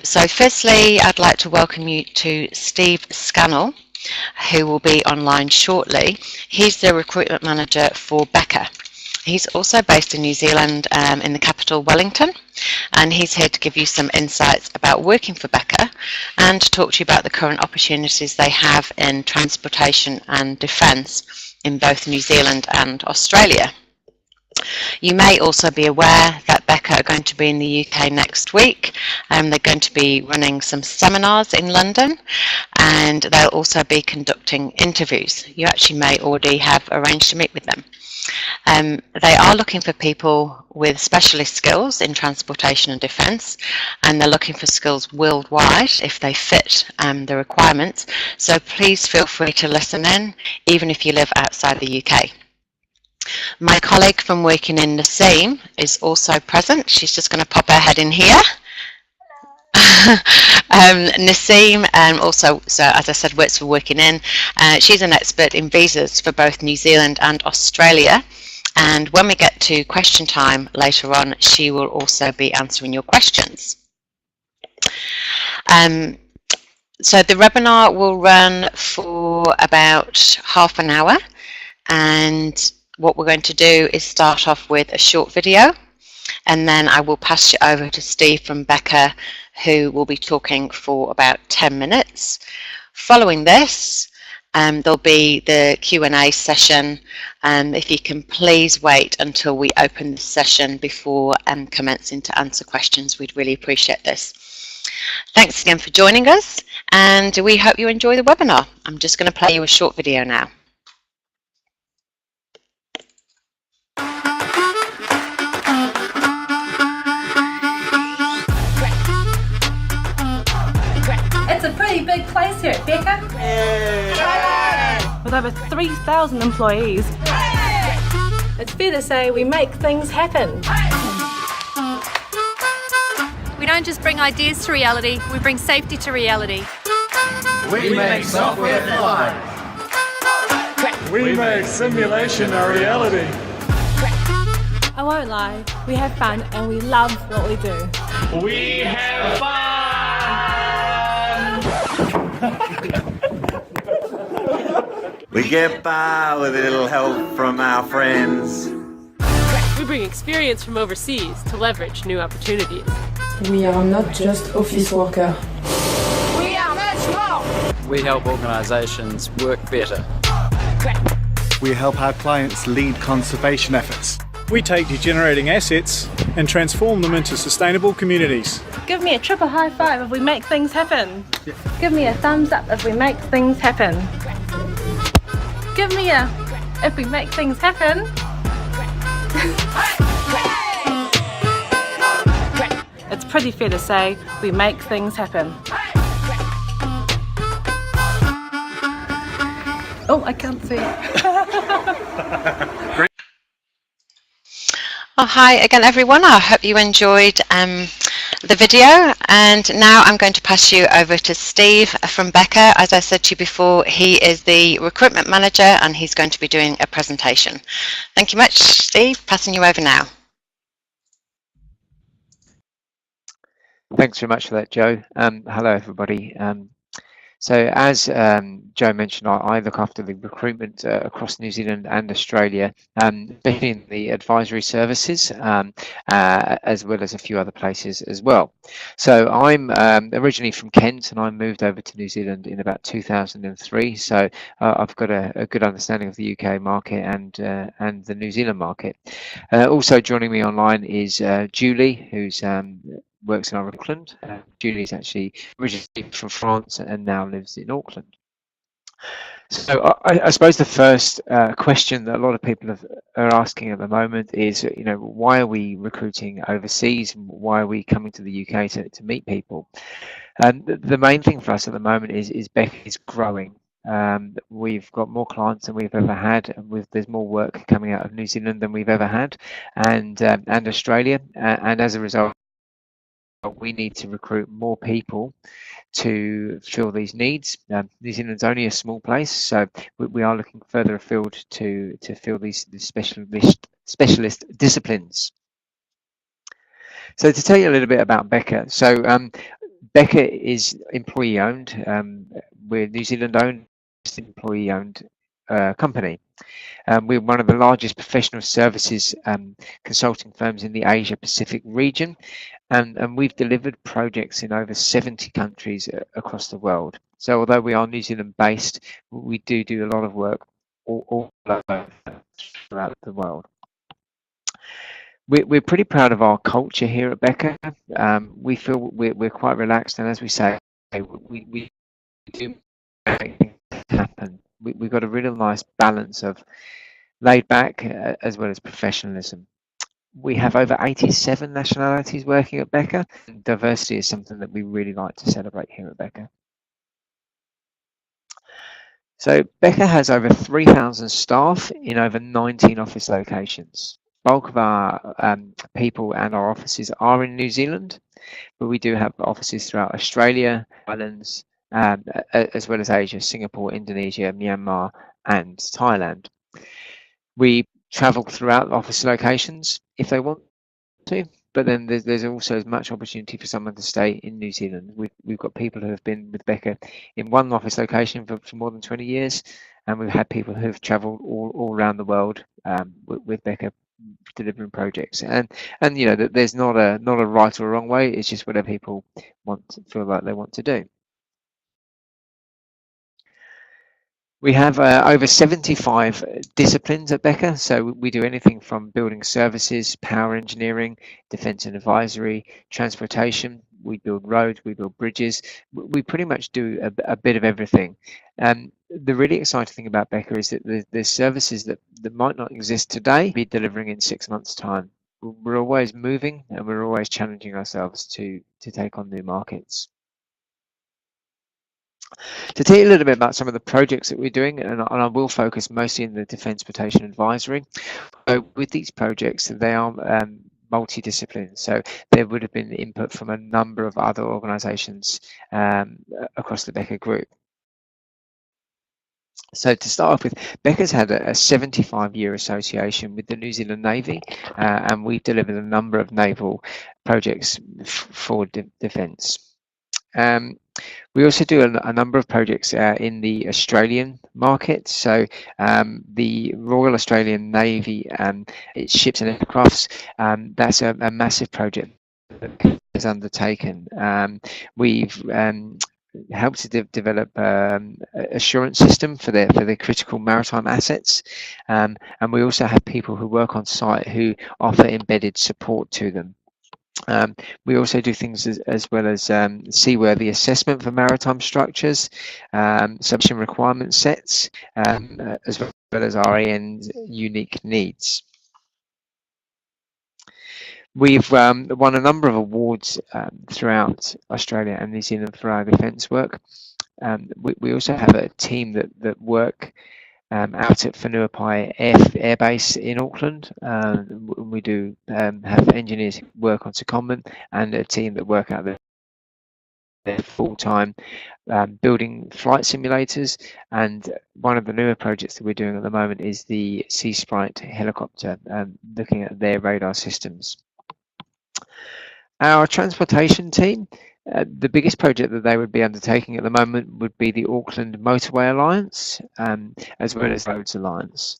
So firstly, I'd like to welcome you to Steve Scannell, who will be online shortly. He's the recruitment manager for Beca. He's also based in New Zealand, in the capital Wellington, and he's here to give you some insights about working for Beca and to talk to you about the current opportunities they have in transportation and defence in both New Zealand and Australia. You may also be aware that Beca are going to be in the UK next week. They're going to be running some seminars in London, and they'll also be conducting interviews. You actually may already have arranged to meet with them. They are looking for people with specialist skills in transportation and defence, and they're looking for skills worldwide if they fit the requirements. So please feel free to listen in, even if you live outside the UK. My colleague from working in Naseem is also present. She's just going to pop her head in here. Naseem also, so as I said, works for Working In. She's an expert in visas for both New Zealand and Australia. And when we get to question time later on, she will also be answering your questions. So the webinar will run for about half an hour, and what we're going to do is start off with a short video, and then I will pass you over to Steve from Beca, who will be talking for about 10 minutes. Following this, there'll be the Q&A session. If you can please wait until we open the session before commencing to answer questions, we'd really appreciate this. Thanks again for joining us, and we hope you enjoy the webinar. I'm just going to play you a short video now. It's a pretty big place here at Beca. With over 3,000 employees. It's fair to say we make things happen. We don't just bring ideas to reality, we bring safety to reality. We make software fly. We make simulation a reality. I won't lie, we have fun and we love what we do. We have fun! We get by with a little help from our friends. We bring experience from overseas to leverage new opportunities. We are not just office workers. We are much more. We help organisations work better. We help our clients lead conservation efforts. We take degenerating assets and transform them into sustainable communities. Give me a triple high five if we make things happen. Give me a thumbs up if we make things happen. Give me a if we make things happen. It's pretty fair to say we make things happen. Oh, I can't see. Oh, hi again, everyone. I hope you enjoyed the video, and now I'm going to pass you over to Steve from Beca. As I said to you before, he is the recruitment manager and he's going to be doing a presentation. Thank you much, Steve. Passing you over now. Thanks very much for that, Joe. Hello, everybody. So as Joe mentioned, I look after the recruitment across New Zealand and Australia, especially in the advisory services, as well as a few other places as well. So I'm originally from Kent, and I moved over to New Zealand in about 2003. So I've got a good understanding of the UK market and the New Zealand market. Also joining me online is Julie, who's works in our Auckland. Julie's actually originally from France and now lives in Auckland. So I suppose the first question that a lot of people are asking at the moment is, why are we recruiting overseas? Why are we coming to the UK to meet people? And the main thing for us at the moment is Beca is growing. We've got more clients than we've ever had. There's more work coming out of New Zealand than we've ever had, and Australia. And as a result, we need to recruit more people to fill these needs. New Zealand's only a small place, so we are looking further afield to fill these specialist disciplines. So to tell you a little bit about Beca, so Beca is employee owned. We're New Zealand owned, employee owned company. We're one of the largest professional services consulting firms in the Asia Pacific region, and we've delivered projects in over 70 countries across the world. So although we are New Zealand based, we do a lot of work all over throughout the world. We're pretty proud of our culture here at Beca. We feel we're quite relaxed, and as we say, we do make things happen. We've got a really nice balance of laid back as well as professionalism. We have over 87 nationalities working at Beca, and diversity is something that we really like to celebrate here at Beca. So Beca has over 3,000 staff in over 19 office locations. Bulk of our people and our offices are in New Zealand, but we do have offices throughout Australia, islands, as well as Asia, Singapore, Indonesia, Myanmar, and Thailand. We travel throughout office locations if they want to, but then there's also as much opportunity for someone to stay in New Zealand. We've got people who have been with Beca in one office location for more than 20 years, and we've had people who have travelled all around the world with Beca delivering projects. And you know that there's not a right or wrong way. It's just whatever people feel like they want to do. We have over 75 disciplines at Beca, so we do anything from building services, power engineering, defence and advisory, transportation. We build roads, we build bridges. We pretty much do a bit of everything. The really exciting thing about Beca is that there's services that might not exist today, be delivering in 6 months' time. We're always moving, and we're always challenging ourselves to take on new markets. To tell you a little bit about some of the projects that we're doing, and I will focus mostly in the defence protection advisory. So with these projects, they are multidisciplinary, so there would have been input from a number of other organisations across the Beca group. So to start off with, Beca's had a 75-year association with the New Zealand Navy, and we've delivered a number of naval projects for defence. We also do a number of projects in the Australian market. So the Royal Australian Navy, its ships and aircrafts, that's a massive project that is undertaken. We've helped to develop assurance system for the critical maritime assets, and we also have people who work on site who offer embedded support to them. We also do things as well as seaworthy assessment for maritime structures, submission requirement sets, as well as RAN's unique needs. We've won a number of awards throughout Australia and New Zealand for our defence work. We also have a team that work out at Whenuapai Air Base in Auckland. We do have engineers who work on secondment and a team that work out there full-time building flight simulators. And one of the newer projects that we're doing at the moment is the Sea Sprite helicopter, looking at their radar systems. Our transportation team, the biggest project that they would be undertaking at the moment would be the Auckland Motorway Alliance, as well as Roads Alliance.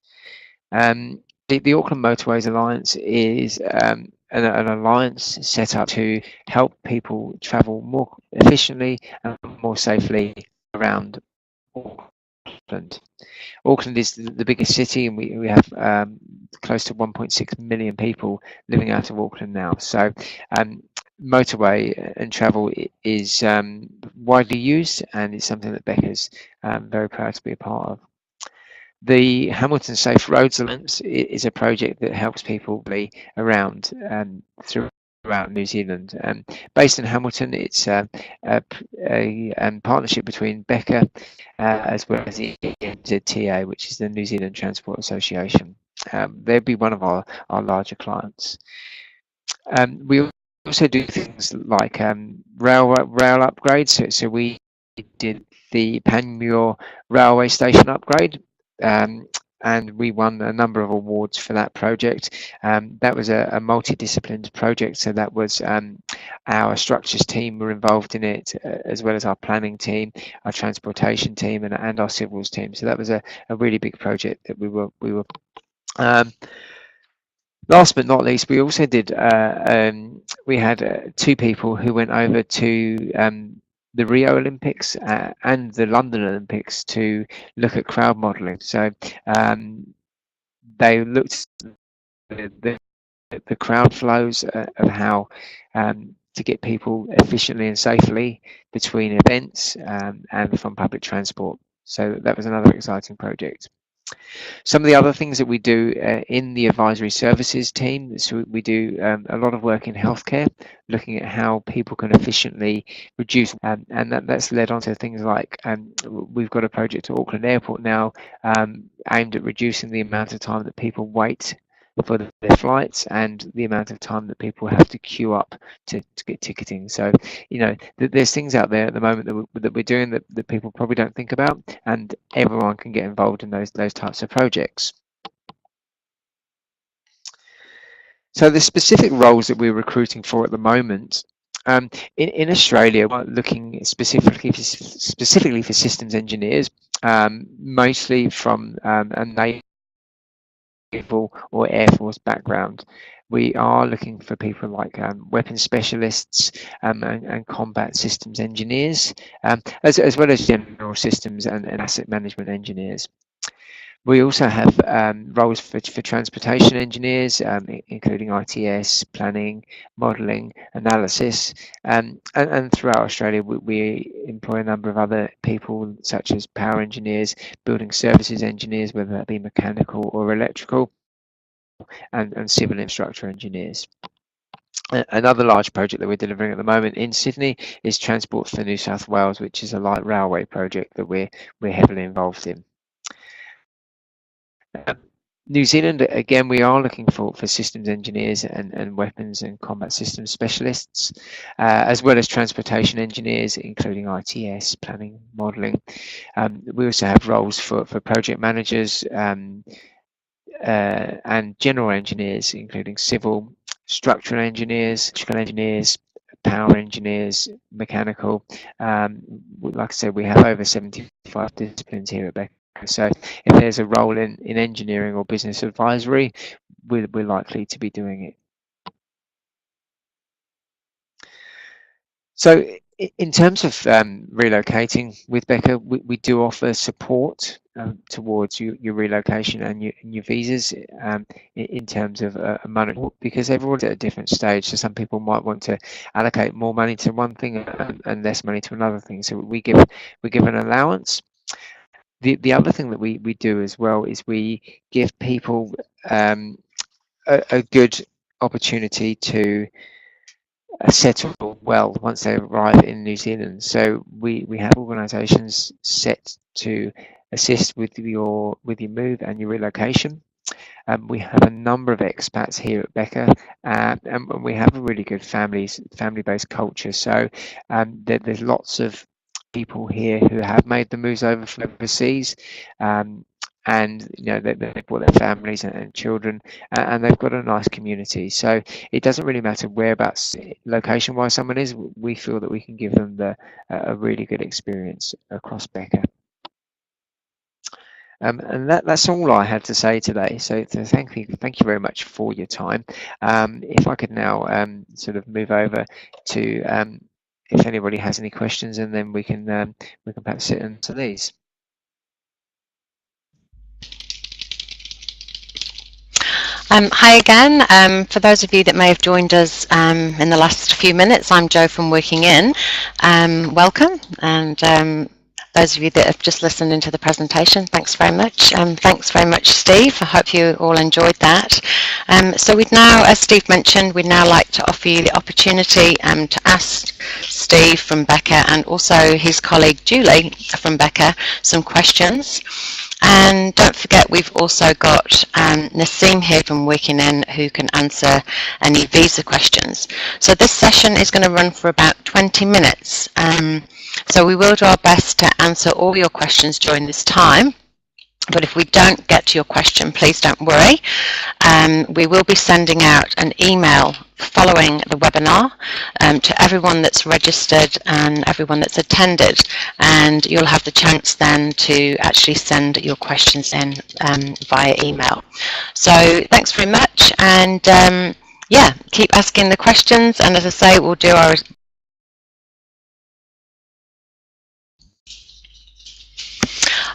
The Auckland Motorways Alliance is an alliance set up to help people travel more efficiently and more safely around Auckland. Auckland is the biggest city, and we have close to 1.6 million people living out of Auckland now. So motorway and travel is widely used, and it's something that Beca's very proud to be a part of. The Hamilton Safe Roads Alliance is a project that helps people be around throughout New Zealand. Based in Hamilton, it's a partnership between Beca as well as the NZTA, which is the New Zealand Transport Association. They'd be one of our larger clients. We also do things like rail upgrades. So we did the Panmure railway station upgrade, and we won a number of awards for that project. That was a multidisciplined project, so that was our structures team were involved in it, as well as our planning team, our transportation team, and our civils team. So that was a really big project that we were. Last but not least, we also did. We had 2 people who went over to the Rio Olympics and the London Olympics to look at crowd modelling. So they looked at the crowd flows of how to get people efficiently and safely between events and from public transport. So that was another exciting project. Some of the other things that we do in the advisory services team, so we do a lot of work in healthcare, looking at how people can efficiently reduce, and that's led on to things like we've got a project at Auckland Airport now aimed at reducing the amount of time that people wait for their flights and the amount of time that people have to queue up to get ticketing. So, you know, there's things out there at the moment that we're doing that people probably don't think about, and everyone can get involved in those types of projects. So the specific roles that we're recruiting for at the moment, in Australia, we're looking specifically for systems engineers, mostly from a naval or Air Force background. We are looking for people like weapons specialists and combat systems engineers, as well as general systems and asset management engineers. We also have roles for transportation engineers, including ITS, planning, modelling, analysis, and throughout Australia we employ a number of other people such as power engineers, building services engineers, whether that be mechanical or electrical, and civil infrastructure engineers. Another large project that we're delivering at the moment in Sydney is Transport for New South Wales, which is a light railway project that we're heavily involved in. New Zealand, again, we are looking for systems engineers and weapons and combat systems specialists, as well as transportation engineers, including ITS, planning, modelling. We also have roles for project managers and general engineers, including civil, structural engineers, electrical engineers, power engineers, mechanical. Like I said, we have over 75 disciplines here at Beca. So if there's a role in engineering or business advisory, we're likely to be doing it. So in terms of relocating with Beca, we do offer support towards your relocation and your visas in terms of money, because everyone's at a different stage. So some people might want to allocate more money to one thing and less money to another thing. So we give an allowance. The other thing that we do as well is we give people a good opportunity to settle well once they arrive in New Zealand. So we have organisations set to assist with your move and your relocation. We have a number of expats here at Beca, and we have a really good family-based culture. So there's lots of people here who have made the moves over from overseas, and you know they've brought their families and children, and they've got a nice community. So it doesn't really matter whereabouts, location-wise, someone is. We feel that we can give them a really good experience across Beca. And that's all I had to say today. So thank you very much for your time. If I could now sort of move over to if anybody has any questions, and then we can perhaps sit into these. Hi again. For those of you that may have joined us in the last few minutes, I'm Jo from Working In. Welcome, and those of you that have just listened into the presentation, thanks very much. Thanks very much, Steve. I hope you all enjoyed that. So we'd now, as Steve mentioned, we'd now like to offer you the opportunity to ask Steve from Beca and also his colleague Julie from Beca some questions. And don't forget, we've also got Nassim here from Working In who can answer any visa questions. So this session is going to run for about 20 minutes. So we will do our best to answer all your questions during this time. But if we don't get to your question, please don't worry. We will be sending out an email following the webinar to everyone that's registered and everyone that's attended, and you'll have the chance then to actually send your questions in via email. So thanks very much, and yeah, keep asking the questions, and as I say, we'll do our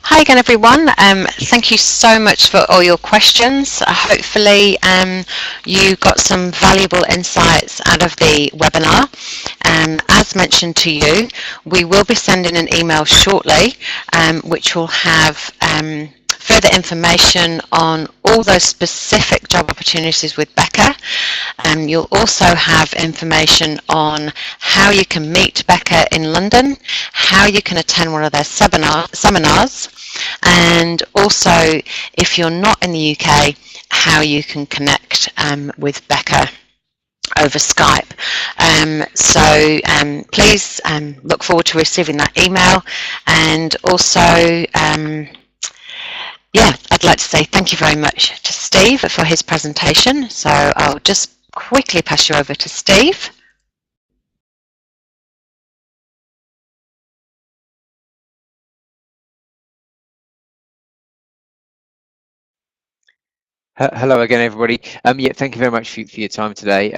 Hi again, everyone. Thank you so much for all your questions. Hopefully you got some valuable insights out of the webinar. As mentioned to you, we will be sending an email shortly which will have further information on all those specific job opportunities with Beca. You'll also have information on how you can meet Beca in London, how you can attend one of their seminars, and also, if you're not in the UK, how you can connect with Beca over Skype. So please look forward to receiving that email, and also yeah, I'd like to say thank you very much to Steve for his presentation. So I'll just quickly pass you over to Steve. Hello again, everybody. Yeah, thank you very much for your time today.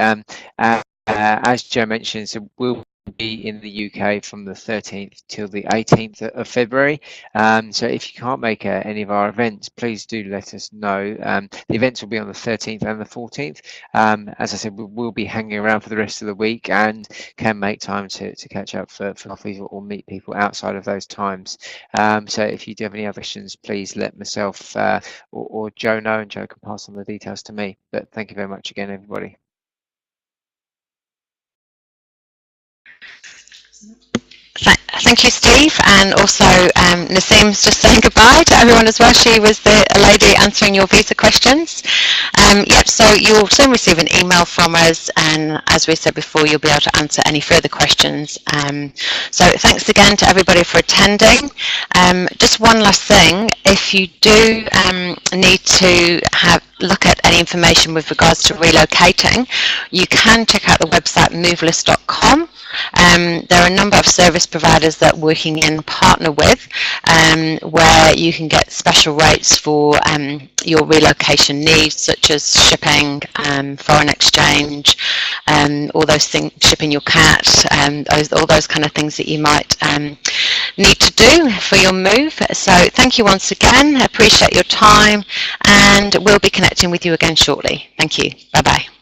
As Joe mentioned, so we'll be in the UK from the 13th till the 18th of February. So if you can't make any of our events, please do let us know. The events will be on the 13th and the 14th. As I said, we'll be hanging around for the rest of the week and can make time to catch up for coffees or meet people outside of those times. So if you do have any other questions, please let myself or Joe know, and Joe can pass on the details to me. But thank you very much again, everybody. Thank you, Steve, and also Nasim's just saying goodbye to everyone as well. She was the lady answering your visa questions. Yep, so you'll soon receive an email from us, and as we said before, you'll be able to answer any further questions. So thanks again to everybody for attending. Just one last thing, if you do need to look at any information with regards to relocating, you can check out the website moveless.com. There are a number of service providers that Working In partner with, where you can get special rates for your relocation needs, such as shipping, foreign exchange, all those things, shipping your cat, all those kind of things that you might need to do for your move. So thank you once again. I appreciate your time, and we'll be connecting with you again shortly. Thank you. Bye-bye.